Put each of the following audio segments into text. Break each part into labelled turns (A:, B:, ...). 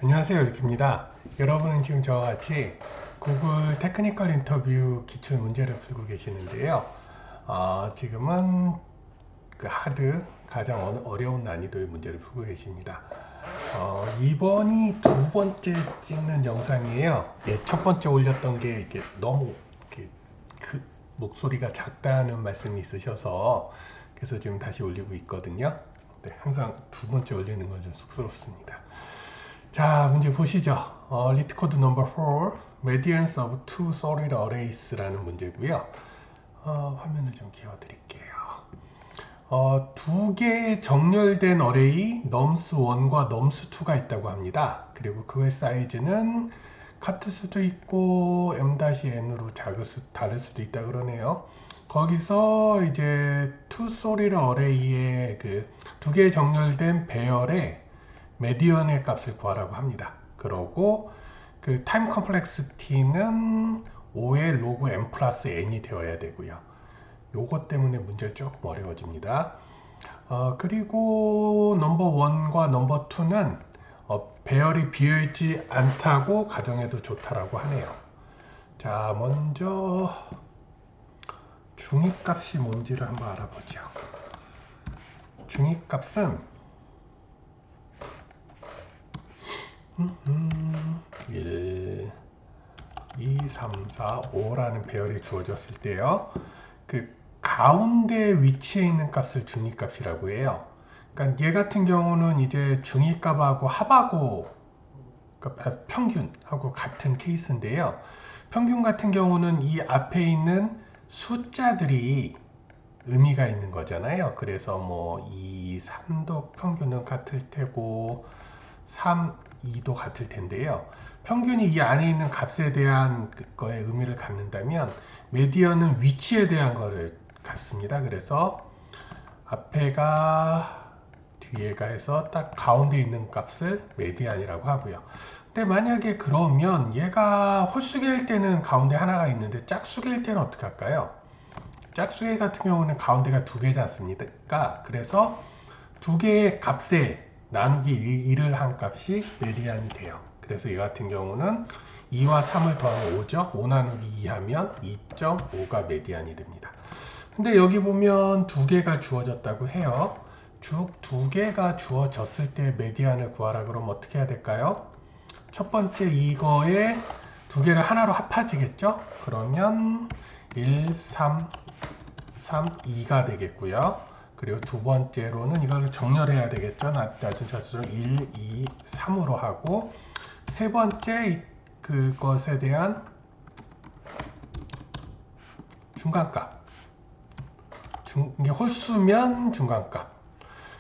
A: 안녕하세요, 리키입니다. 여러분은 지금 저와 같이 구글 테크니컬 인터뷰 기출 문제를 풀고 계시는데요. 지금은 그 하드, 가장 어려운 난이도의 문제를 풀고 계십니다. 이번이 두 번째 찍는 영상이에요. 첫 번째 올렸던 게 이게 너무 이렇게 목소리가 작다는 말씀이 있으셔서 그래서 지금 다시 올리고 있거든요. 네, 항상 두 번째 올리는 건 좀 쑥스럽습니다. 자, 문제 보시죠. 리트 코드 넘버 4, Medians of two solid arrays라는 문제고요. 화면을 좀 키워드릴게요. 두 개의 정렬된 어레이 nums1과 nums2가 있다고 합니다. 그리고 그의 사이즈는 같을 수도 있고 m-n으로 다를 수도 있다 그러네요. 거기서 이제 two solid array의 그 두 개의 정렬된 배열의 메디언의 값을 구하라고 합니다. 그러고 그 타임 컴플렉시티는 5의 로그 m 플러스 n이 되어야 되고요. 요것 때문에 문제가 조금 어려워집니다. 그리고 넘버 1과 넘버 2는 배열이 비어있지 않다고 가정해도 좋다라고 하네요. 자, 먼저 중위값이 뭔지를 한번 알아보죠. 중위값은 1, 2, 3, 4, 5라는 배열이 주어졌을 때요. 그 가운데 위치에 있는 값을 중위값이라고 해요. 그러니까 얘 같은 경우는 이제 중위값하고 합하고 그러니까 평균하고 같은 케이스인데요. 평균 같은 경우는 이 앞에 있는 숫자들이 의미가 있는 거잖아요. 그래서 뭐 2, 3도 평균은 같을 테고 3, 2도 같을 텐데요. 평균이 이 안에 있는 값에 대한 거에 의미를 갖는다면 메디언은 위치에 대한 거를 갖습니다. 그래서 앞에가 뒤에가 해서 딱 가운데 있는 값을 메디안이라고 하고요. 근데 만약에 그러면 얘가 홀수계일 때는 가운데 하나가 있는데 짝수계일 때는 어떻게 할까요? 짝수계 같은 경우는 가운데가 두 개지 않습니까? 그래서 두 개의 값에 나누기 1을 한 값이 메디안이 돼요. 그래서 이 같은 경우는 2와 3을 더하면 5죠. 5 나누기 2 하면 2.5가 메디안이 됩니다. 근데 여기 보면 두 개가 주어졌다고 해요. 쭉 두 개가 주어졌을 때 메디안을 구하라 그러면 어떻게 해야 될까요? 첫 번째 이거에 두 개를 하나로 합하지겠죠? 그러면 1, 3, 3, 2가 되겠고요. 그리고 두 번째로는 이걸 정렬해야 되겠죠. 낮은 차수로 1, 2, 3으로 하고 세 번째 그것에 대한 중간값. 이게 홀수면 중간값.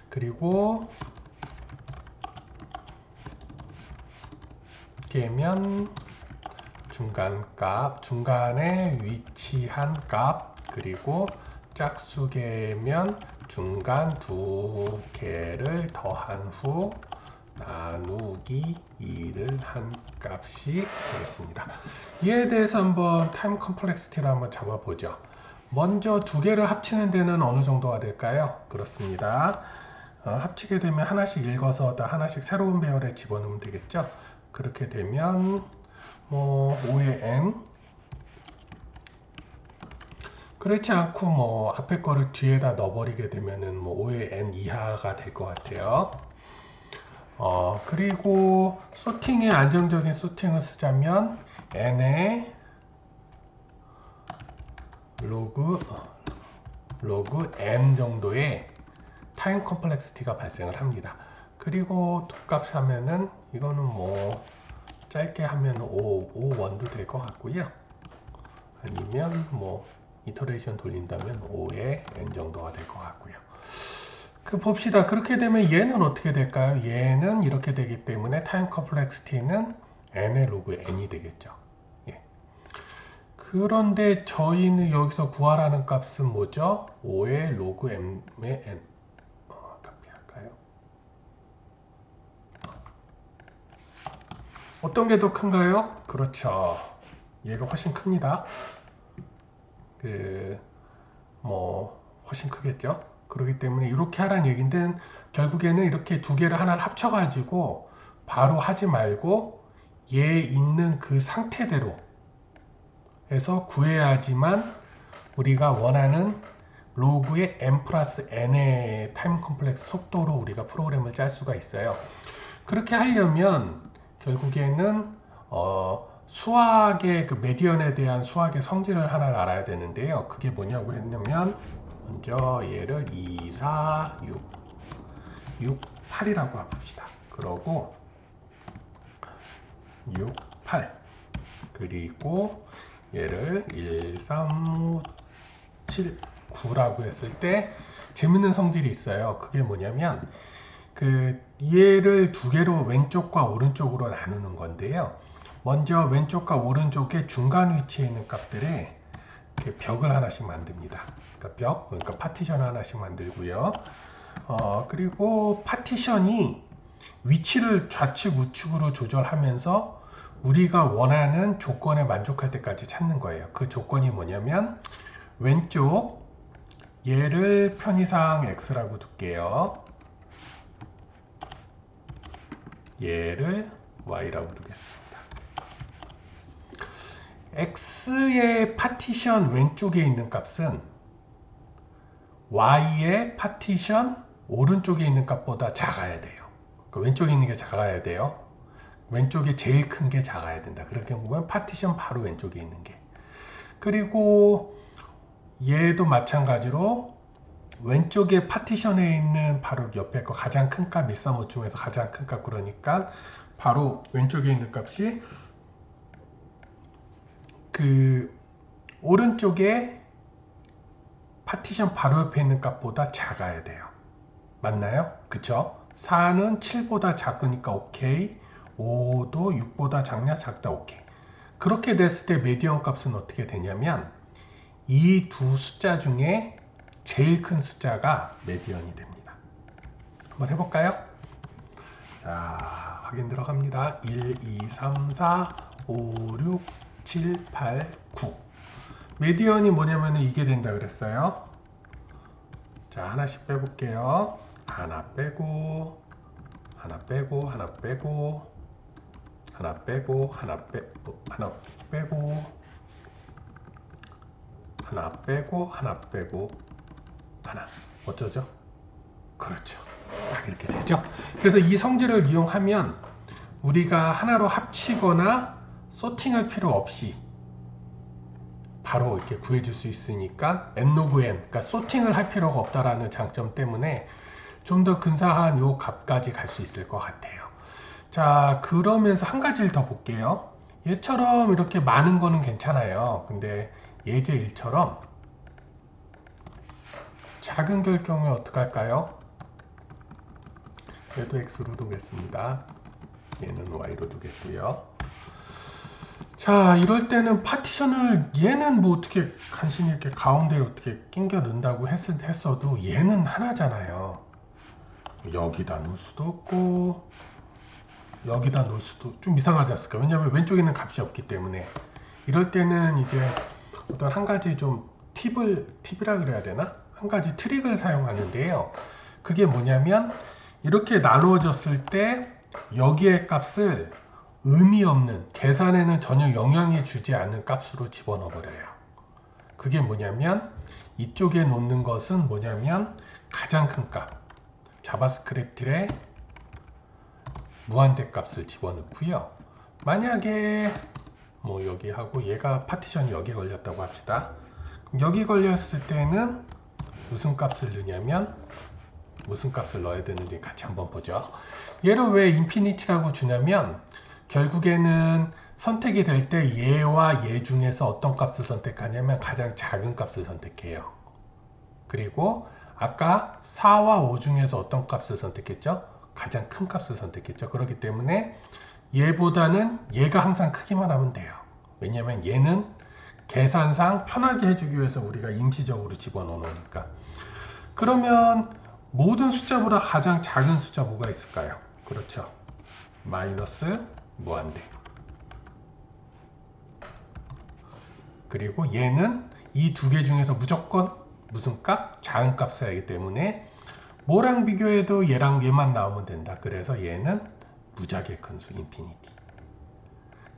A: 그리고 개면 중간값, 중간에 위치한 값, 그리고 짝수개면 중간 두 개를 더한 후 나누기 2를 한 값이 되겠습니다. 이에 대해서 한번 타임 컴플렉시티를 한번 잡아보죠. 먼저 두 개를 합치는 데는 어느 정도가 될까요? 그렇습니다. 합치게 되면 하나씩 읽어서 다 하나씩 새로운 배열에 집어넣으면 되겠죠. 그렇게 되면 뭐 5의 n 그렇지 않고 뭐 앞에 거를 뒤에다 넣어버리게 되면은 뭐 5의 n 이하가 될 것 같아요. 그리고 소팅에 안정적인 소팅을 쓰자면 n의 로그 n 정도의 타임 컴플렉시티가 발생을 합니다. 그리고 독값 하면은 이거는 뭐 짧게 하면 5원도 될 것 같고요. 아니면 뭐 이터레이션 돌린다면 5의 n 정도가 될 것 같고요. 봅시다. 그렇게 되면 얘는 어떻게 될까요? 얘는 이렇게 되기 때문에 타임 컴플렉시티는 n의 로그 n이 되겠죠. 예. 그런데 저희는 여기서 구하라는 값은 뭐죠? 5의 로그 m의 n. 카피할까요? 어떤 게 더 큰가요? 그렇죠. 얘가 훨씬 큽니다. 훨씬 크겠죠? 그렇기 때문에 이렇게 하라는 얘기인데 결국에는 이렇게 두 개를 하나를 합쳐가지고 바로 하지 말고 얘 있는 그 상태대로 해서 구해야지만 우리가 원하는 로그의 n 플러스 n의 타임 컴플렉스 속도로 우리가 프로그램을 짤 수가 있어요. 그렇게 하려면 결국에는 수학의 그 메디언에 대한 수학의 성질을 하나 알아야 되는데요. 그게 뭐냐고 했냐면 먼저 얘를 2, 4, 6, 8이라고 합시다. 그러고 6, 8 그리고 얘를 1, 3, 5, 7, 9라고 했을 때 재밌는 성질이 있어요. 그게 뭐냐면 그 얘를 두 개로 왼쪽과 오른쪽으로 나누는 건데요. 먼저 왼쪽과 오른쪽의 중간 위치에 있는 값들에 이렇게 벽을 하나씩 만듭니다. 그러니까 파티션 하나씩 만들고요. 그리고 파티션이 위치를 좌측 우측으로 조절하면서 우리가 원하는 조건에 만족할 때까지 찾는 거예요. 그 조건이 뭐냐면 왼쪽 얘를 편의상 x라고 둘게요. 얘를 y라고 두겠습니다. x의 파티션 왼쪽에 있는 값은 y의 파티션 오른쪽에 있는 값보다 작아야 돼요. 그러니까 왼쪽에 있는 게 작아야 돼요. 왼쪽에 제일 큰 게 작아야 된다. 그렇게 보면 파티션 바로 왼쪽에 있는 게. 그리고 얘도 마찬가지로 왼쪽에 파티션에 있는 바로 옆에 거 가장 큰 값, 1, 3, 5 중에서 가장 큰 값, 그러니까 바로 왼쪽에 있는 값이 그 오른쪽에 파티션 바로 옆에 있는 값보다 작아야 돼요. 맞나요? 그쵸? 4는 7보다 작으니까 오케이. 5도 6보다 작냐? 작다. 오케이. 그렇게 됐을 때 메디언 값은 어떻게 되냐면 이 두 숫자 중에 제일 큰 숫자가 메디언이 됩니다. 한번 해볼까요? 자, 확인 들어갑니다. 1, 2, 3, 4, 5, 6, 7, 8, 9. 메디언이 뭐냐면 이게 된다 그랬어요. 자, 하나씩 빼볼게요. 하나 빼고, 하나 빼고, 하나 빼고, 하나 빼고, 하나 빼고, 하나 빼고, 하나 빼고, 하나 빼고, 하나. 어쩌죠? 그렇죠. 딱 이렇게 되죠. 그래서 이 성질을 이용하면 우리가 하나로 합치거나 소팅할 필요 없이 바로 이렇게 구해줄 수 있으니까 n-n, 그러니까 소팅을 할 필요가 없다라는 장점 때문에 좀 더 근사한 요 값까지 갈 수 있을 것 같아요. 자, 그러면서 한 가지를 더 볼게요. 얘처럼 이렇게 많은 거는 괜찮아요. 근데 예제 1처럼 작은 걸 경우에 어떻게 할까요? 얘도 x로 두겠습니다. 얘는 y로 두겠고요. 자, 이럴 때는 파티션을 얘는 뭐 어떻게 간신히 이렇게 가운데에 어떻게 끼겨 넣는다고 했어도 얘는 하나잖아요. 여기다 놓을 수도 없고 여기다 놓을 수도 좀 이상하지 않습니까? 왜냐하면 왼쪽에 있는 값이 없기 때문에. 이럴 때는 이제 어떤 한 가지 좀 팁이라 그래야 되나? 한 가지 트릭을 사용하는데요. 그게 뭐냐면 이렇게 나누어졌을 때 여기의 값을 의미 없는, 계산에는 전혀 영향이 주지 않는 값으로 집어넣어 버려요. 그게 뭐냐면 이쪽에 놓는 것은 뭐냐면 가장 큰 값, 자바스크립트의 무한대 값을 집어넣고요. 만약에 뭐 여기 하고 얘가 파티션이 여기 걸렸다고 합시다. 그럼 여기 걸렸을 때는 무슨 값을 넣냐면 무슨 값을 넣어야 되는지 같이 한번 보죠. 얘를 왜 인피니티라고 주냐면 결국에는 선택이 될 때 얘와 얘 중에서 어떤 값을 선택하냐면 가장 작은 값을 선택해요. 그리고 아까 4와 5 중에서 어떤 값을 선택했죠? 가장 큰 값을 선택했죠. 그렇기 때문에 얘보다는 얘가 항상 크기만 하면 돼요. 왜냐면 얘는 계산상 편하게 해주기 위해서 우리가 임시적으로 집어넣으니까. 그러면 모든 숫자보다 가장 작은 숫자 뭐가 있을까요? 그렇죠. 마이너스 무한대. 그리고 얘는 이 두 개 중에서 무조건 무슨 값? 작은 값을 하기 때문에 뭐랑 비교해도 얘랑 얘만 나오면 된다. 그래서 얘는 무작위의 큰 수 인피니티.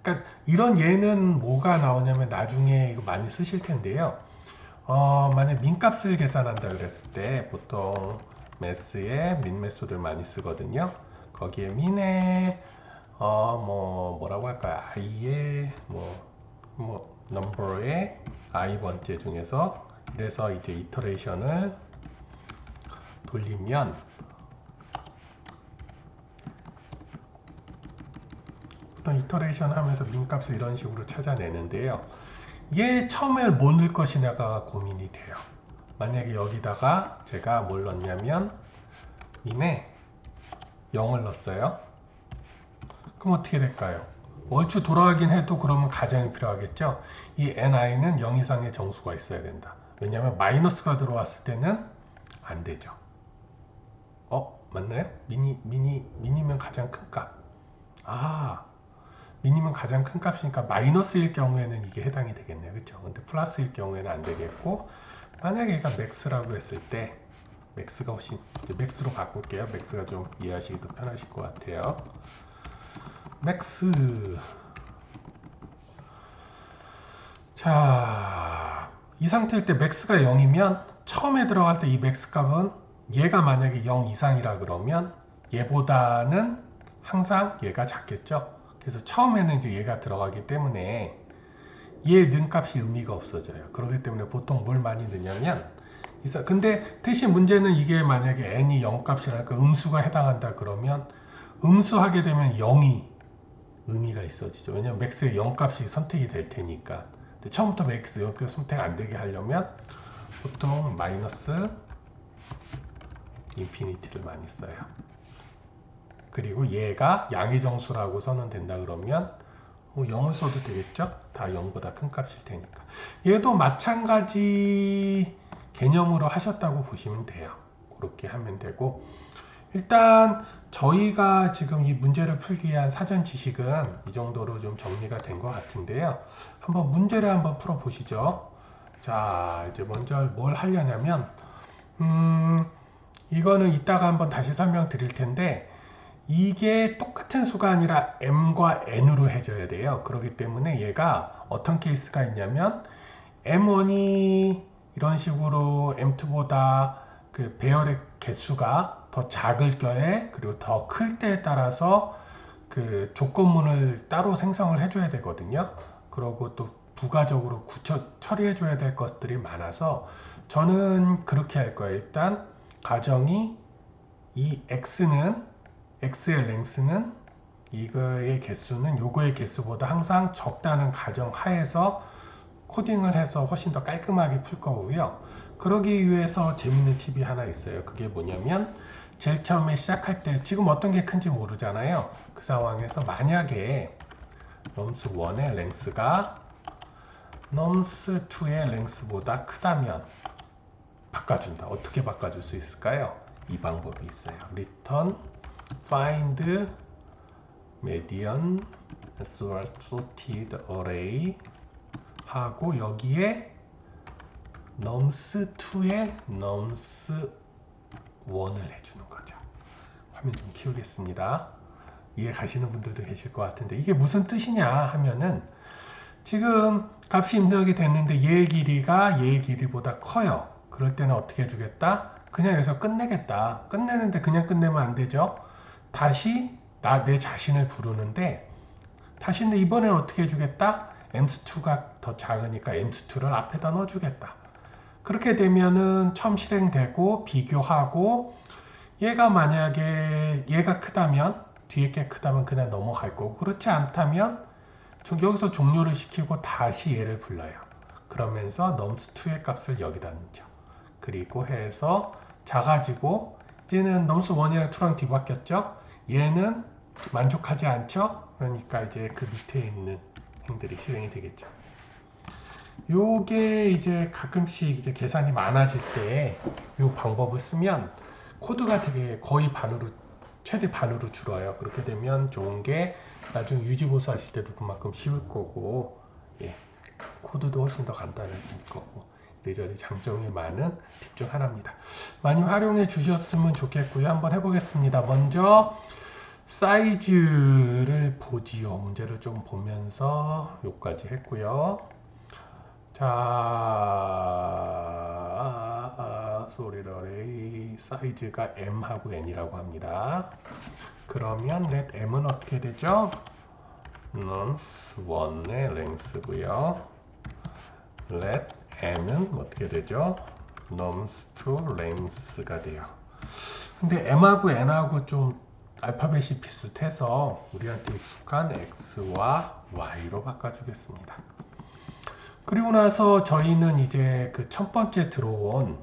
A: 그러니까 이런 예는 뭐가 나오냐면 나중에 이거 많이 쓰실 텐데요. 만약 민값을 계산한다 그랬을 때 보통 매스에 민 메소드를 많이 쓰거든요. 거기에 민에 뭐라고 할까요? i의 넘버의 i 번째 중에서 그래서 이제 이터레이션을 돌리면 보통 이터레이션 하면서 민값을 이런 식으로 찾아내는데요. 얘 처음에 뭐 넣을 것이냐가 고민이 돼요. 만약에 여기다가 제가 뭘 넣냐면 민에 0을 넣었어요. 그럼 어떻게 될까요? 얼추 돌아가긴 해도 그러면 가정이 필요하겠죠. 이 ni는 0 이상의 정수가 있어야 된다. 왜냐하면 마이너스가 들어왔을 때는 안 되죠. 맞나요? 미니면 가장 큰 값. 미니면 가장 큰 값이니까 마이너스일 경우에는 이게 해당이 되겠네요. 그렇죠? 근데 플러스일 경우에는 안 되겠고, 만약에 얘가 맥스라고 했을 때 맥스가 훨씬 이제 맥스로 바꿀게요. 맥스가 좀 이해하시기 더 편하실 것 같아요. 맥스. 자, 이 상태일 때 맥스가 0이면 처음에 들어갈 때 이 맥스 값은 얘가 만약에 0 이상이라 그러면 얘보다는 항상 얘가 작겠죠. 그래서 처음에는 이제 얘가 들어가기 때문에 얘 는값이 의미가 없어져요. 그렇기 때문에 보통 뭘 많이 넣냐면 근데 대신 문제는 이게 만약에 n이 0값이라니까 음수가 해당한다 그러면 음수하게 되면 0이 의미가 있어지죠. 왜냐면 맥스의 0값이 선택이 될 테니까. 근데 처음부터 맥스 0값 선택 안 되게 하려면 보통 마이너스 인피니티를 많이 써요. 그리고 얘가 양의 정수라고 선언된다 그러면 0을 써도 되겠죠? 다 0보다 큰 값일 테니까. 얘도 마찬가지 개념으로 하셨다고 보시면 돼요. 그렇게 하면 되고, 일단 저희가 지금 이 문제를 풀기 위한 사전 지식은 이 정도로 좀 정리가 된 것 같은데요. 한번 문제를 한번 풀어 보시죠. 자, 이제 먼저 뭘 하려냐면 이거는 이따가 한번 다시 설명드릴 텐데, 이게 똑같은 수가 아니라 m과 n으로 해줘야 돼요. 그렇기 때문에 얘가 어떤 케이스가 있냐면 m1이 이런 식으로 m2보다 그 배열의 개수가 더 작을 경우에 그리고 더 클 때에 따라서 그 조건문을 따로 생성을 해줘야 되거든요. 그리고 또 부가적으로 처리해줘야 될 것들이 많아서 저는 그렇게 할 거예요. 일단 가정이 이 x의 랭스는 이거의 개수는 요거의 개수보다 항상 적다는 가정 하에서 코딩을 해서 훨씬 더 깔끔하게 풀 거고요. 그러기 위해서 재밌는 팁이 하나 있어요. 그게 뭐냐면 제일 처음에 시작할 때 지금 어떤 게 큰지 모르잖아요. 그 상황에서 만약에 넘스1의 랭스가 넘스2의 랭스보다 크다면 바꿔준다. 어떻게 바꿔줄 수 있을까요? 이 방법이 있어요. return find median sorted array 하고 여기에 nums2에 nums1을 해주는 거죠. 화면 좀 키우겠습니다. 이해 가시는 분들도 계실 것 같은데 이게 무슨 뜻이냐 하면은 지금 값이 입력이 됐는데 얘의 길이가 얘의 길이보다 커요. 그럴 때는 어떻게 해주겠다? 그냥 여기서 끝내겠다. 끝내는데 그냥 끝내면 안 되죠. 다시 내 자신을 부르는데 다시 이번에는 어떻게 해주겠다? emс2가 더 작으니까 ems2를 앞에다 넣어주겠다. 그렇게 되면은 처음 실행되고 비교하고 얘가 만약에 얘가 크다면 뒤에 게 크다면 그냥 넘어갈 거고 그렇지 않다면 여기서 종료를 시키고 다시 얘를 불러요. 그러면서 넘스2의 값을 여기다 넣죠. 그리고 해서 작아지고 이제는 넘스1이랑 2랑 뒤바뀌었죠. 얘는 만족하지 않죠. 그러니까 이제 그 밑에 있는 행들이 실행이 되겠죠. 요게 이제 가끔씩 이제 계산이 많아질 때 이 방법을 쓰면 코드가 되게 거의 최대 반으로 줄어요. 그렇게 되면 좋은 게 나중에 유지보수 하실 때도 그만큼 쉬울 거고, 코드도 훨씬 더 간단해질 거고, 이래저래 장점이 많은 팁 중 하나입니다. 많이 활용해 주셨으면 좋겠고요. 한번 해보겠습니다. 먼저 사이즈를 보지요. 문제를 좀 보면서 요까지 했고요. 자, 소리러레이 사이즈가 m하고 n이라고 합니다. 그러면 let m은 어떻게 되죠? nums1의 length고요. let n은 어떻게 되죠? nums2 length가 돼요. 근데 m하고 n하고 좀 알파벳이 비슷해서 우리한테 익숙한 x와 y로 바꿔주겠습니다. 그리고 나서 저희는 이제 그 첫 번째 들어온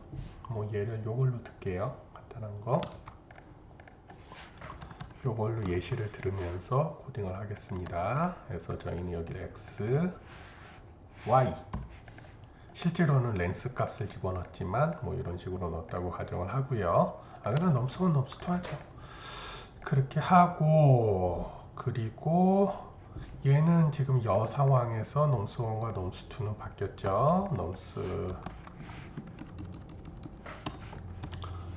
A: 뭐 얘를 요걸로 들게요. 간단한 거. 요걸로 예시를 들으면서 코딩을 하겠습니다. 그래서 저희는 여기 x, y 실제로는 렌스 값을 집어넣었지만 뭐 이런 식으로 넣었다고 가정을 하고요. 그냥 넘수건 넘수투 하죠. 그렇게 하고 그리고 얘는 지금 여 상황에서 넘수1과 넘수2는 바뀌었죠. 넘수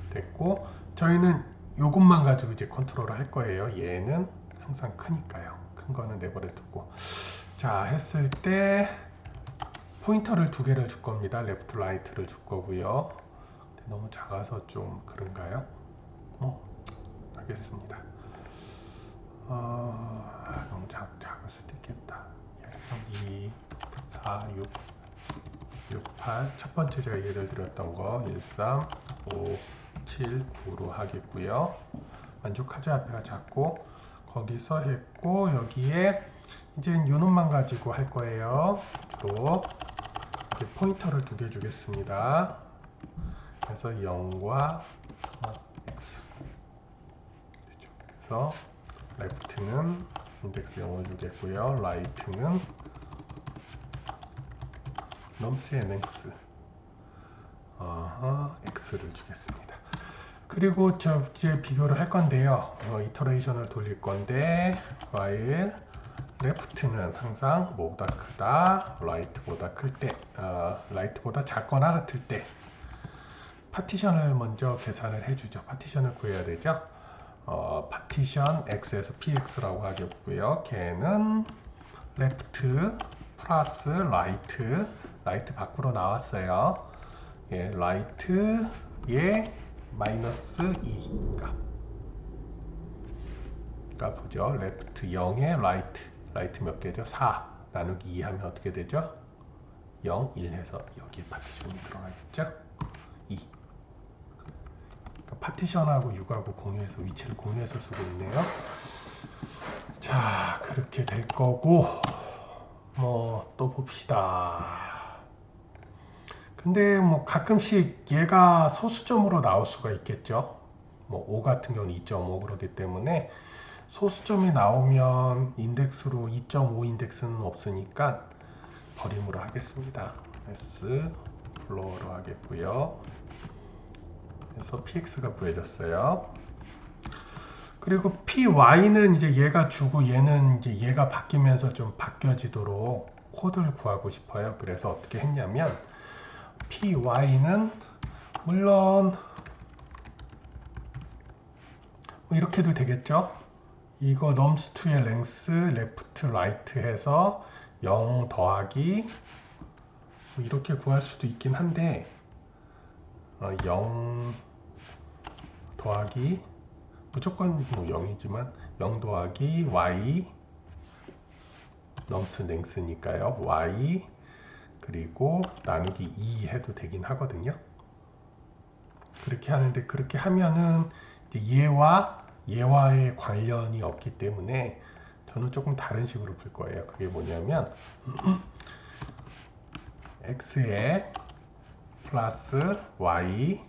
A: 됐고 저희는 요것만 가지고 이제 컨트롤을 할 거예요. 얘는 항상 크니까요. 큰 거는 내버려 두고 자 했을 때 포인터를 두 개를 줄 겁니다. 레프트 라이트를 줄 거고요. 너무 작아서 좀 그런가요? 알겠습니다. 너무 작을 수도 있겠다. 2, 4, 6, 6, 8. 첫 번째 제가 예를 들었던 거 1, 3, 5, 7, 9로 하겠고요. 만족하죠? 앞에가 작고 거기서 했고 여기에 이제 요 놈만 가지고 할 거예요. 주로 포인터를 두 개 주겠습니다. 그래서 0과 x 그래서 left는 인덱스 0을 주겠고요. right는 nums의 length x를 주겠습니다. 그리고 저 이제 비교를 할 건데요. 이터레이션을 돌릴 건데 while left는 항상 뭐보다 크다, right보다 클 때, right보다 작거나 같을 때 파티션을 먼저 계산을 해주죠. 파티션을 구해야 되죠. 파티션 x에서 px라고 하겠고요. 걔는 left 플러스 right 밖으로 나왔어요. 예, right의 마이너스 2값 보죠. left 0에 right 몇 개죠? 4 나누기 2 하면 어떻게 되죠? 0, 1 해서 여기에 파티션이 들어가겠죠? 2 파티션하고 6하고 공유해서 위치를 공유해서 쓰고 있네요. 자, 그렇게 될 거고 뭐 또 봅시다. 근데 뭐 가끔씩 얘가 소수점으로 나올 수가 있겠죠. 뭐 5 같은 경우는 2.5 그러기 때문에 소수점이 나오면 인덱스로 2.5 인덱스는 없으니까 버림으로 하겠습니다. s 플로어로 하겠고요. 그래서 px가 구해졌어요. 그리고 py는 이제 얘가 주고 얘는 이제 얘가 바뀌면서 좀 바뀌어지도록 코드를 구하고 싶어요. 그래서 어떻게 했냐면 py는 물론 뭐 이렇게도 되겠죠. 이거 nums2의 length, left, right 해서 0 더하기 뭐 이렇게 구할 수도 있긴 한데 0 더하기 무조건 뭐 0이지만 0 더하기 y nums length니까요. y 그리고 나누기 2 해도 되긴 하거든요. 그렇게 하는데 그렇게 하면은 이제 얘와의 관련이 없기 때문에 저는 조금 다른 식으로 풀 거예요. 그게 뭐냐면 x에 플러스 y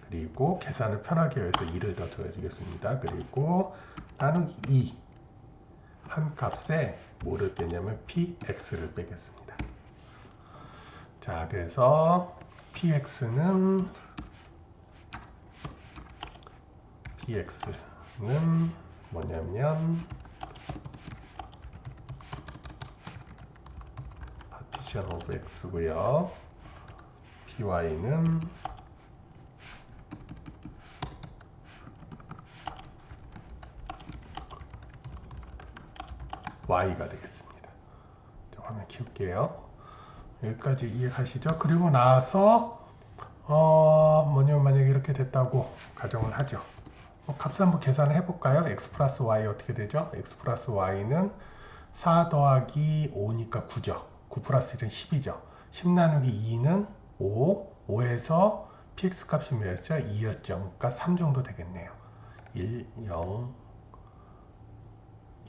A: 그리고 계산을 편하게 해서 2를 더 더해주겠습니다. 그리고 나누기 2 한 값에 뭐를 빼냐면 px를 빼겠습니다. 자, 그래서 px는 뭐냐면 partition of x고요. py는 y가 되겠습니다. 자, 화면 키울게요. 여기까지 이해가시죠? 그리고 나서 뭐냐면 만약에 이렇게 됐다고 가정을 하죠. 값을 한번 계산을 해볼까요? x 플러스 y 어떻게 되죠? x 플러스 y는 4 더하기 5니까 9죠. 9 플러스 1은 10이죠. 10 나누기 2는 5, 5에서 px 값이 몇이었죠? 2였죠. 그러니까 3 정도 되겠네요. 1, 0,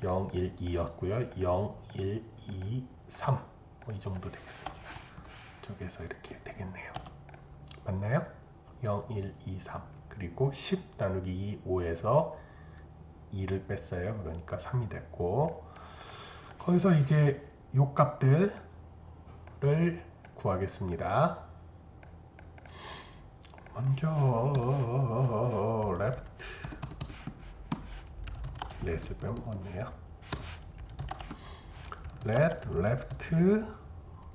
A: 0, 1, 2였고요. 0, 1, 2, 3. 이 정도 되겠습니다. 쪽에서 이렇게 되겠네요. 맞나요? 0, 1, 2, 3. 그리고 10 나누기 2, 5에서 2를 뺐어요. 그러니까 3이 됐고, 거기서 이제 요 값들을 구하겠습니다. 먼저 렛을 빼먹었네요. left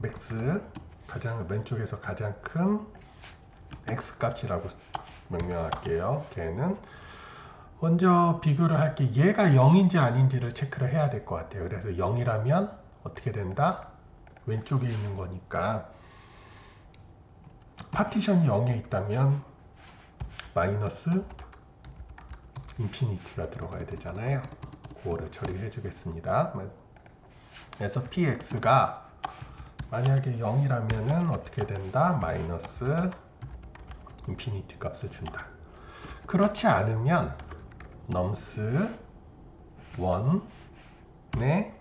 A: max 가장 왼쪽에서 가장 큰 x 값이라고 명명할게요. 걔는 먼저 비교를 할 게 얘가 0인지 아닌지를 체크를 해야 될 것 같아요. 그래서 0이라면 어떻게 된다? 왼쪽에 있는 거니까 파티션이 0에 있다면 마이너스 인피니티가 들어가야 되잖아요. 그거를 처리해 주겠습니다. 그래서 px가 만약에 0이라면 어떻게 된다? 마이너스 인피니티 값을 준다. 그렇지 않으면 넘스 1의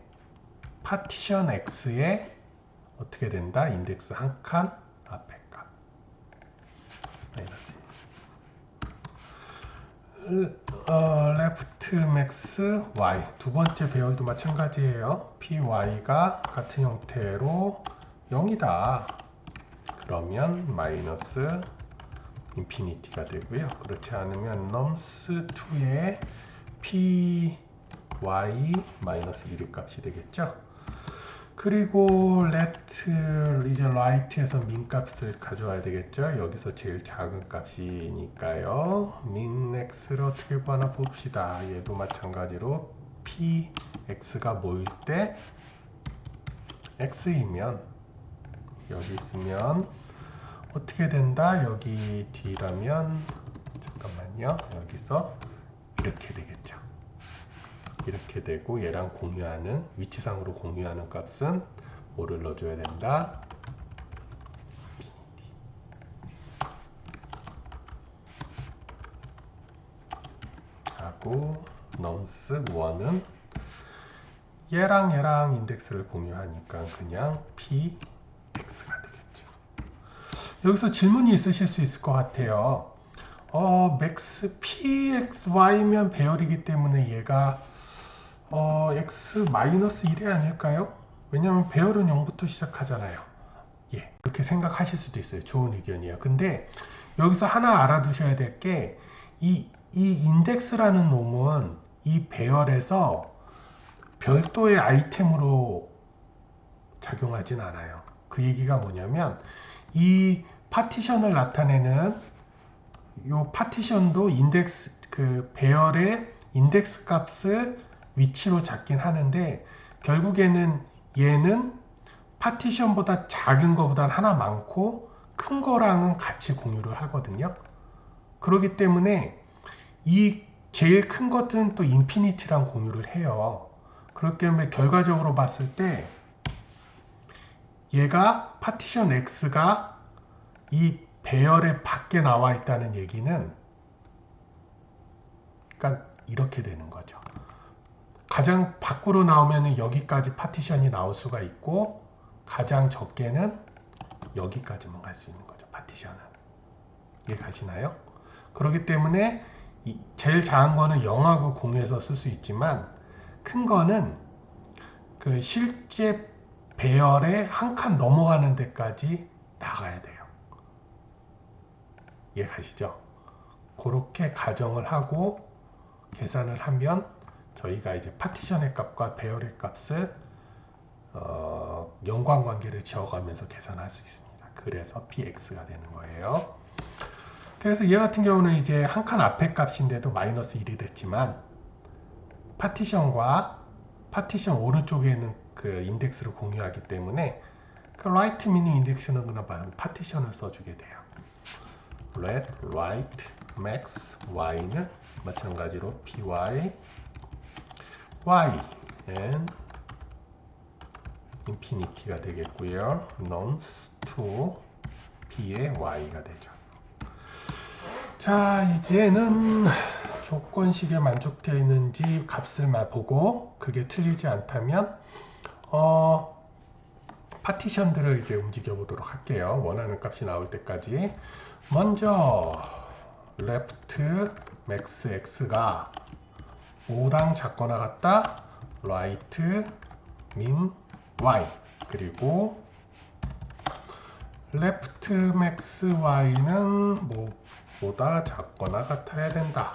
A: 파티션 x에 어떻게 된다? 인덱스 한 칸 앞에 값 마이너스 left max y 두 번째 배열도 마찬가지예요. py가 같은 형태로 0이다. 그러면 마이너스 인피니티가 되고요. 그렇지 않으면 넘스 2의 py 마이너스 1의 값이 되겠죠. 그리고 let 이제 right에서 민 값을 가져와야 되겠죠. 여기서 제일 작은 값이니까요. min x를 어떻게 구하나 봅시다. 얘도 마찬가지로 px가 뭐일 때 x이면 여기 있으면 어떻게 된다? 여기 d라면 잠깐만요. 여기서 이렇게 되겠죠. 이렇게 되고 얘랑 공유하는 위치상으로 공유하는 값은 뭐를 넣어줘야 된다? 하고 넘스 1은 얘랑 인덱스를 공유하니까 그냥 px가 되겠죠. 여기서 질문이 있으실 수 있을 것 같아요. max pxy면 배열이기 때문에 얘가 x-1이 아닐까요? 왜냐하면 배열은 0부터 시작하잖아요. 예, 그렇게 생각하실 수도 있어요. 좋은 의견이에요. 근데 여기서 하나 알아두셔야 될 게 이 인덱스라는 놈은 이 배열에서 별도의 아이템으로 작용하진 않아요. 그 얘기가 뭐냐면 이 파티션을 나타내는 요 파티션도 인덱스 그 배열의 인덱스 값을 위치로 잡긴 하는데 결국에는 얘는 파티션보다 작은 거보다 하나 많고 큰 거랑은 같이 공유를 하거든요. 그렇기 때문에 이 제일 큰 것은 또 인피니티랑 공유를 해요. 그렇기 때문에 결과적으로 봤을 때 얘가 파티션 x가 이 배열의 밖에 나와 있다는 얘기는 그러니까 이렇게 되는 거죠. 가장 밖으로 나오면 여기까지 파티션이 나올 수가 있고 가장 적게는 여기까지만 갈 수 있는 거죠. 파티션은. 이해 가시나요? 그렇기 때문에 제일 작은 거는 0하고 공유해서 쓸 수 있지만 큰 거는 그 실제 배열의 한 칸 넘어가는 데까지 나가야 돼요. 이해 가시죠? 그렇게 가정을 하고 계산을 하면 저희가 이제 파티션의 값과 배열의 값을 연관관계를 지어가면서 계산할 수 있습니다. 그래서 px가 되는 거예요. 그래서 얘 같은 경우는 이제 한 칸 앞에 값인데도 마이너스 1이 됐지만 파티션과 파티션 오른쪽에 있는 그 인덱스를 공유하기 때문에 그 right meaning 인덱스는 그냥 파티션을 써주게 돼요. let right max y는 마찬가지로 py y and infinity가 되겠고요. nonce to p의 y가 되죠. 자, 이제는 조건식에 만족되어 있는지 값을 보고 그게 틀리지 않다면 파티션들을 이제 움직여 보도록 할게요. 원하는 값이 나올 때까지. 먼저 left max x가 5랑 작거나 같다 right min y 그리고 left max y는 뭐보다 작거나 같아야 된다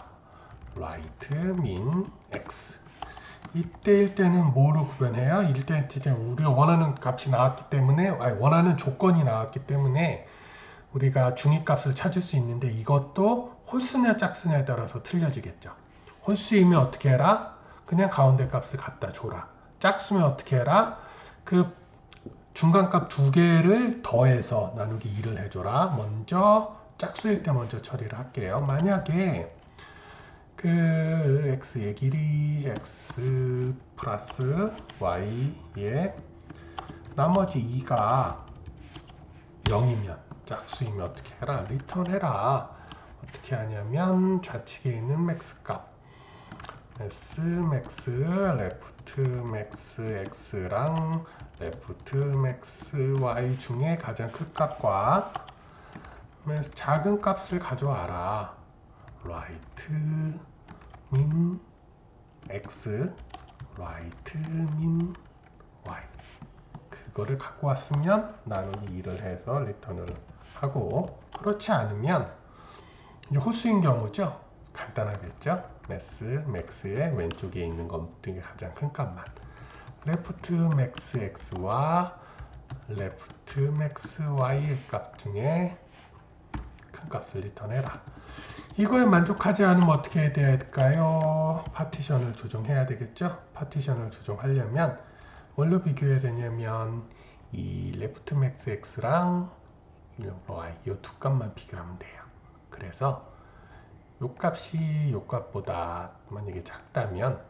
A: right min x. 이때일 때는 뭐로 구별해요? 이때 우리가 원하는 값이 나왔기 때문에 원하는 조건이 나왔기 때문에 우리가 중위값을 찾을 수 있는데 이것도 홀수냐 짝수냐에 따라서 틀려지겠죠. 홀수이면 어떻게 해라? 그냥 가운데 값을 갖다 줘라. 짝수면 어떻게 해라? 그 중간값 두 개를 더해서 나누기 2를 해줘라. 먼저 짝수일 때 먼저 처리를 할게요. 만약에 그 x의 길이 x 플러스 y의 나머지 2가 0이면 짝수이면 어떻게 해라? 리턴해라. 어떻게 하냐면 좌측에 있는 맥스 값 s max left max x랑 left max y 중에 가장 큰 값과 작은 값을 가져와라. right min x right min y 그거를 갖고 왔으면 나누기 2를 해서 리턴을 하고 그렇지 않으면 이제 홀수인 경우죠. 간단하겠죠. max의 왼쪽에 있는 것 중에 가장 큰 값만 left max x와 left max y의 값 중에 큰 값을 리턴해라. 이거에 만족하지 않으면 어떻게 해야 될까요? 파티션을 조정해야 되겠죠. 파티션을 조정하려면 뭘로 비교해야 되냐면 이 left max x랑 y 이 두 값만 비교하면 돼요. 그래서 요 값이 요 값보다 만약에 작다면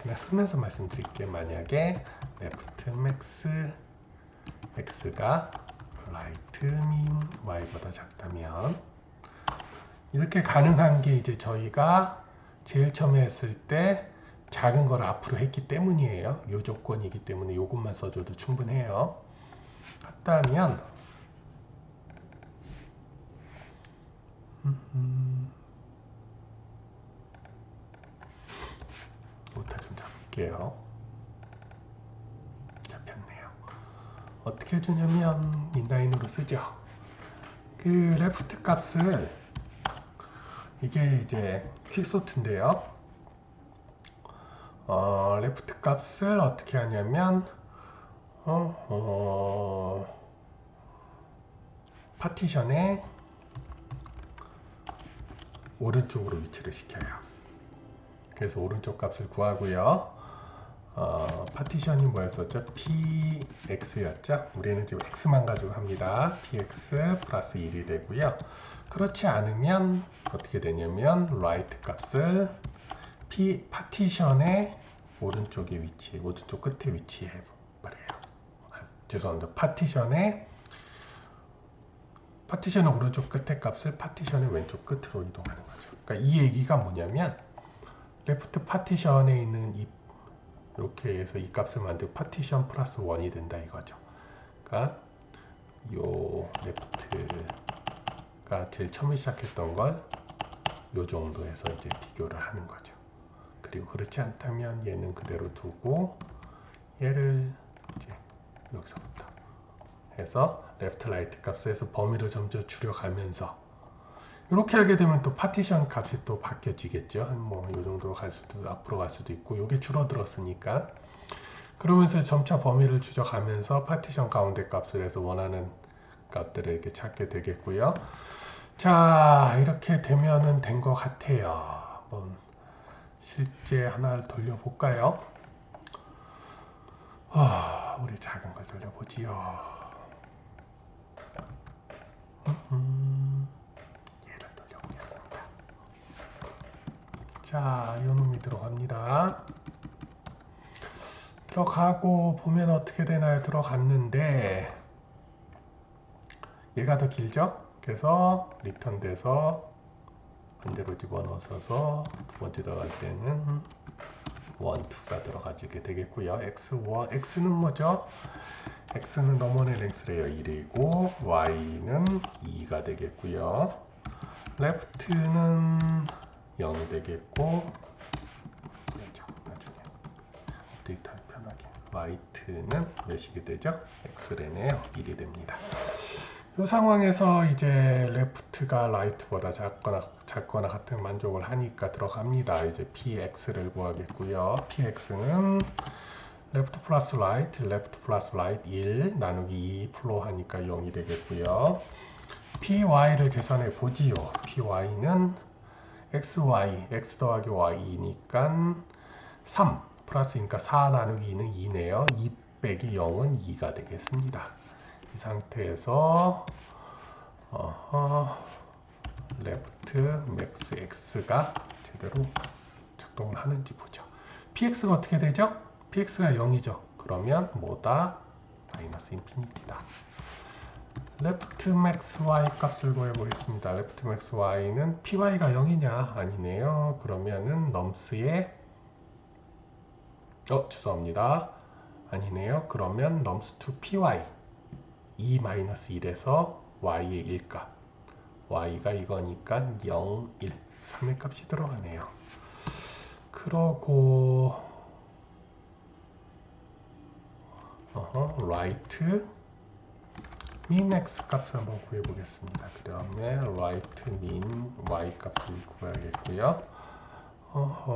A: 그냥 쓰면서 말씀드릴게요. 만약에 left max x가 right min y보다 작다면 이렇게 가능한 게 이제 저희가 제일 처음에 했을 때 작은 걸 앞으로 했기 때문이에요. 요 조건이기 때문에 요것만 써줘도 충분해요. 같다면 오타 좀 잡을게요. 잡혔네요. 어떻게 해주냐면 인라인으로 쓰죠. 그 레프트 값을 이게 이제 퀵소트인데요. 레프트 값을 어떻게 하냐면 파티션에 오른쪽으로 위치를 시켜요. 그래서 오른쪽 값을 구하고요. 파티션이 뭐였었죠? px였죠? 우리는 지금 x만 가지고 합니다. px 플러스 1이 되고요. 그렇지 않으면 어떻게 되냐면 right 값을 파티션의 오른쪽 끝에 위치해 버려요. 죄송합니다. 파티션의 오른쪽 끝에 값을 파티션의 왼쪽 끝으로 이동하는 거죠. 그러니까 이 얘기가 뭐냐면 레프트 파티션에 있는 이렇게 해서 이 값을 만들고 파티션 플러스 1이 된다 이거죠. 그러니까 요 레프트가 제일 처음에 시작했던 걸 요 정도에서 이제 비교를 하는 거죠. 그리고 그렇지 않다면 얘는 그대로 두고 얘를 이제 여기서부터 해서 레프트 라이트 값에서 범위를 점점 줄여가면서 이렇게 하게 되면 또 파티션 값이 또 바뀌어지겠죠. 뭐 이 정도로 갈 수도 앞으로 갈 수도 있고 이게 줄어들었으니까 그러면서 점차 범위를 줄여가면서 파티션 가운데 값을 해서 원하는 값들을 이렇게 찾게 되겠고요. 자 이렇게 되면은 된 것 같아요. 한번 실제 하나를 돌려볼까요? 우리 작은 걸 돌려보지요. 얘를 돌려보겠습니다. 자, 요놈이 들어갑니다. 들어가고 보면 어떻게 되나요? 들어갔는데 얘가 더 길죠? 그래서 리턴 돼서 반대로 집어넣어서 두 번째 들어갈 때는 1, 2가 들어가지게 되겠고요. x1, x는 뭐죠? x는 넘어낸 랭스래요. 1이고 y는 2가 되겠고요. left는 0이 되겠고 나중에 업데이트하기 편하게 right는 몇이게 되죠? x래네요. 1이 됩니다. 이 상황에서 이제 left가 right보다 작거나 같은 만족을 하니까 들어갑니다. 이제 px를 구하겠고요. px는 left 플러스 right, left 플러스 right 1 나누기 2 플로 하니까 0이 되겠고요. py를 계산해 보지요. py는 xy, x 더하기 y니까 3 플러스니까 4 나누기 2는 2네요. 2 빼기 0은 2가 되겠습니다. 이 상태에서 left max x가 제대로 작동을 하는지 보죠. px가 어떻게 되죠? px가 0이죠. 그러면 뭐다? 마이너스 인피니티다. left max y 값을 구해보겠습니다. left max y는 py가 0이냐? 아니네요. 그러면은 nums의 죄송합니다. 아니네요. 그러면 nums to py 2-1에서 y의 1값 y가 이거니까 0, 1 3의 값이 들어가네요. 그러고 right min x 값을 한번 구해보겠습니다. 그 다음에 right min y 값을 구해야겠고요.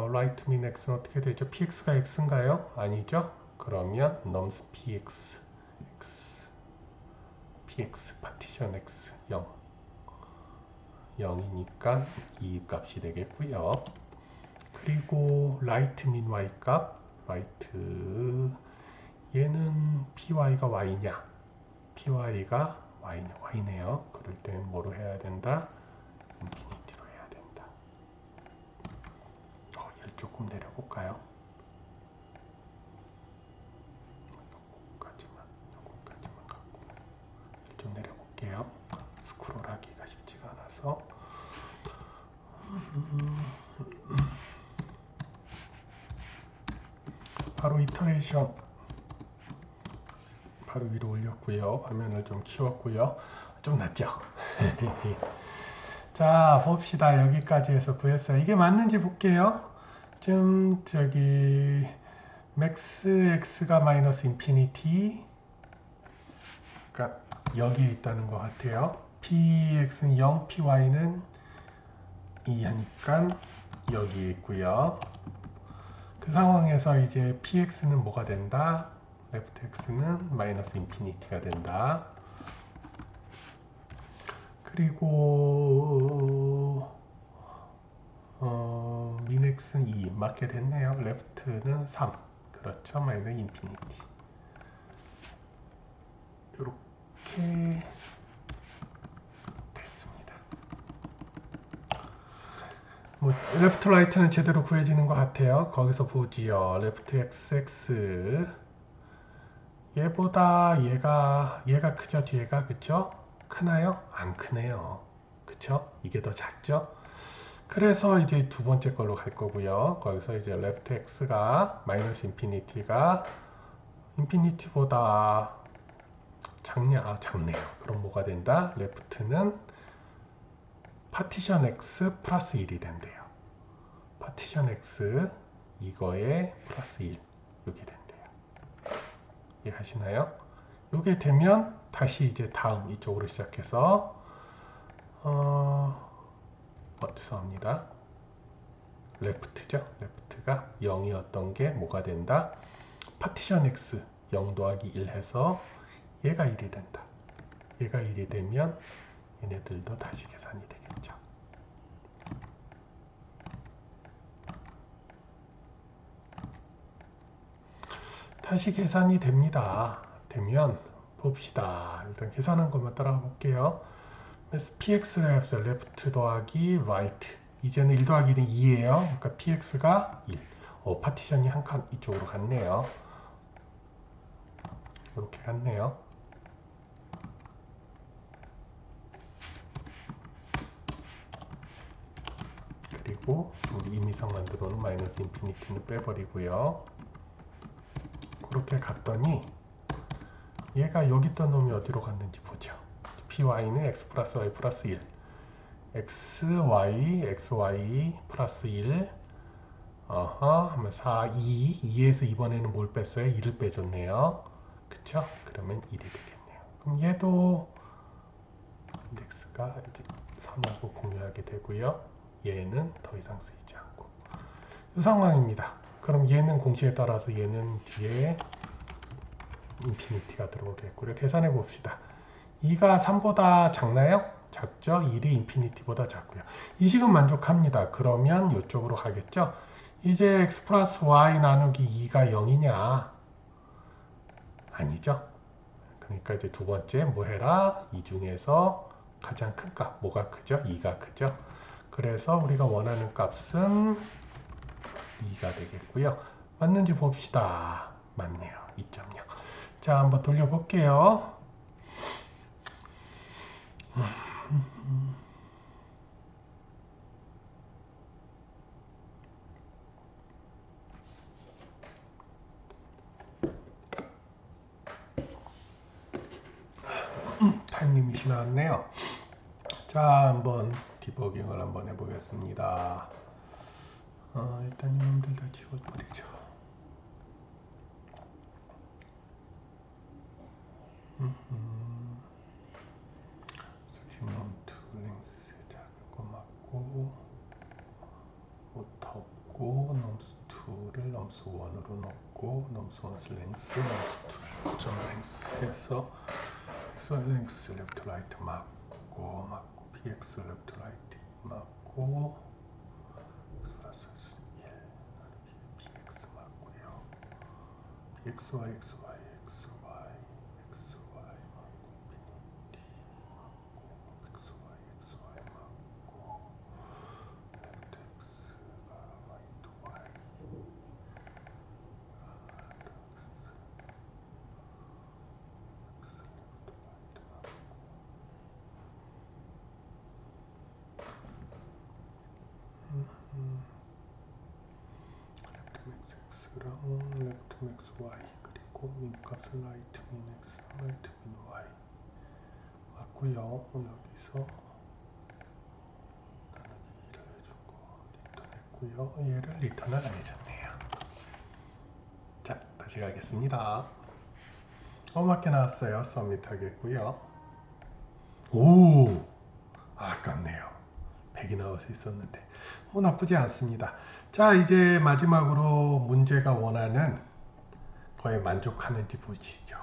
A: right min x는 어떻게 되죠? px가 x인가요? 아니죠? 그러면 nums px px 파티션 x 0 0이니까 이 값이 되겠고요. 그리고 right min y 값 right 얘는 py가 y냐? py가 y네요. 그럴 때는 뭐로 해야 된다? 인피니티로 해야 된다. 얘를 조금 내려볼까요? 요거까지만 갖고 좀 내려볼게요. 스크롤하기가 쉽지가 않아서. 바로 이터레이션 바로 위로 올렸고요. 화면을 좀 키웠고요. 좀 낫죠? 자, 봅시다. 여기까지 해서 구했어요. 이게 맞는지 볼게요. 지금 저기 맥스 x가 마이너스 인피니티 그러니까 여기에 있다는 것 같아요. px는 0, py는 2 하니까 여기에 있고요. 그 상황에서 이제 px는 뭐가 된다? left x는 마이너스 인피니티가 된다. 그리고 min x는 2 맞게 됐네요. left는 3 그렇죠. 마이너스 인피니티 이렇게 됐습니다. 레프트 라이트는 제대로 구해지는 것 같아요. 거기서 보지요. 레프트 xx 얘보다 얘가 크죠. 뒤에가 그쵸? 크나요? 안 크네요. 그쵸? 이게 더 작죠? 그래서 이제 두 번째 걸로 갈 거고요. 거기서 이제 레프트 x가 마이너스 인피니티가 인피니티보다 작냐? 작네요. 그럼 뭐가 된다? 레프트는 파티션 x 플러스 1이 된대요. 파티션 x 이거에 플러스 1 이렇게 된대요. 이해하시나요? 이게 되면 다시 이제 다음 이쪽으로 시작해서 죄송합니다. 레프트죠. 레프트가 0이었던 게 뭐가 된다? 파티션 x 0 더하기 1 해서 얘가 1이 된다. 얘가 1이 되면 얘네들도 다시 계산이 되겠죠. 다시 계산이 됩니다. 되면 봅시다. 일단 계산한 것만 따라가 볼게요. px를 해서 left 더하기 right. 이제는 1 더하기 1은 2예요. 그러니까 px가 1. 파티션이 한 칸 이쪽으로 갔네요. 이렇게 갔네요. 그리고 우리 임의상만 들어오는 마이너스 인피니티는 빼버리고요. 그렇게 갔더니 얘가 여기 있던 놈이 어디로 갔는지 보죠. py는 x 플러스 y 플러스 1 xy 플러스 1 하면 4, 2에서 이번에는 뭘 뺐어요? 2를 빼줬네요. 그쵸? 그러면 1이 되겠네요. 그럼 얘도 인덱스가 이제 3하고 공유하게 되고요. 얘는 더 이상 쓰이지 않고 이 상황입니다. 그럼 얘는 공식에 따라서 얘는 뒤에 인피니티가 들어오겠고요. 계산해 봅시다. 2가 3보다 작나요? 작죠? 1이 인피니티보다 작고요. 이 식은 만족합니다. 그러면 이쪽으로 가겠죠? 이제 x 플러스 y 나누기 2가 0이냐? 아니죠? 그러니까 이제 두 번째 뭐 해라? 이 중에서 가장 큰 값, 뭐가 크죠? 2가 크죠? 그래서 우리가 원하는 값은 2가 되겠고요. 맞는지 봅시다. 맞네요. 2.0. 자, 한번 돌려볼게요. 타임 리밋이 나왔네요. 자, 한번 디버깅을 한번 해보겠습니다. 일단 이놈들 다 지워버리죠. 놈2 랭스 작은 거 맞고 오타 없고 놈스2를 놈스1으로 넣고 놈스1 랭스 놈스2 점 랭스 해서 xy 랭스 레프트 라이트 맞고 px 레프트 라이트 맞고 px 맞고요. xy xy x랑 left max y 그리고 민값은 right min x, right min y 맞고요. 여기서 나누기 2를 해주고 리턴했고요. 얘를 리턴을 안 해줬네요. 자, 다시 가겠습니다. 맞게 나왔어요. 서밋 하겠고요. 오, 아깝네요. 100이 나올 수 있었는데 나쁘지 않습니다. 자, 이제 마지막으로 문제가 원하는 거에 만족하는지 보시죠.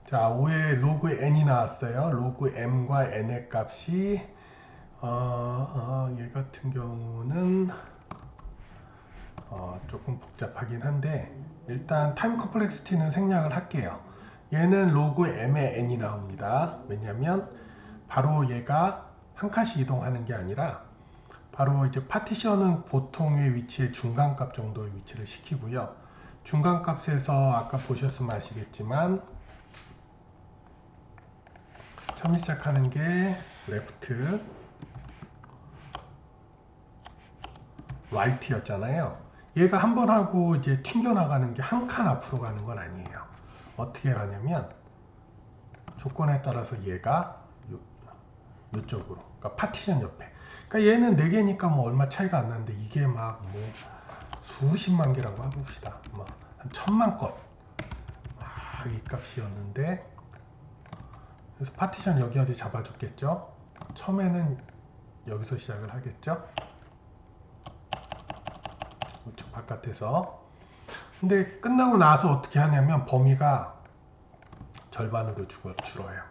A: 자, 5에 로그 n이 나왔어요. 로그 m과 n의 값이 얘 같은 경우는 조금 복잡하긴 한데 일단 타임 컴플렉시티는 생략을 할게요. 얘는 로그 m의 n이 나옵니다. 왜냐면 바로 얘가 한 칸씩 이동하는 게 아니라 바로 이제 파티션은 보통의 위치에 중간값 정도의 위치를 시키고요. 중간값에서 아까 보셨으면 아시겠지만 처음 시작하는 게 left, right였잖아요. 얘가 한 번 하고 이제 튕겨나가는 게 한 칸 앞으로 가는 건 아니에요. 어떻게 가냐면 조건에 따라서 얘가 이쪽으로, 그러니까 파티션 옆에. 그러니까 얘는 4개니까 뭐 얼마 차이가 안 나는데 이게 막 뭐 수십만 개라고 해봅시다. 뭐 한 1000만 건. 이 값이었는데 그래서 파티션 여기 어디 잡아줬겠죠? 처음에는 여기서 시작을 하겠죠? 이쪽 바깥에서. 근데 끝나고 나서 어떻게 하냐면 범위가 절반으로 줄어요.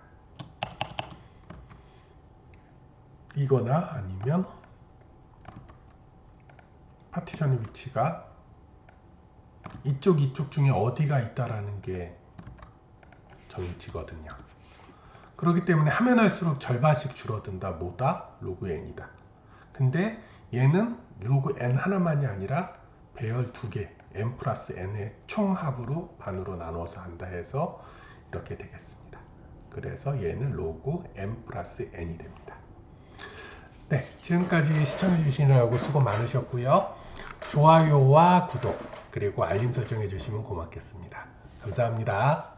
A: 이거나 아니면 파티션의 위치가 이쪽 중에 어디가 있다라는 게 정해지거든요. 그렇기 때문에 하면 할수록 절반씩 줄어든다. 뭐다? 로그 n이다. 근데 얘는 로그 n 하나만이 아니라 배열 2개, n 플러스 n의 총합으로 반으로 나눠서 한다 해서 이렇게 되겠습니다. 그래서 얘는 로그 n 플러스 n이 됩니다. 네, 지금까지 시청해 주시느라고 수고 많으셨고요. 좋아요와 구독 그리고 알림 설정해 주시면 고맙겠습니다. 감사합니다.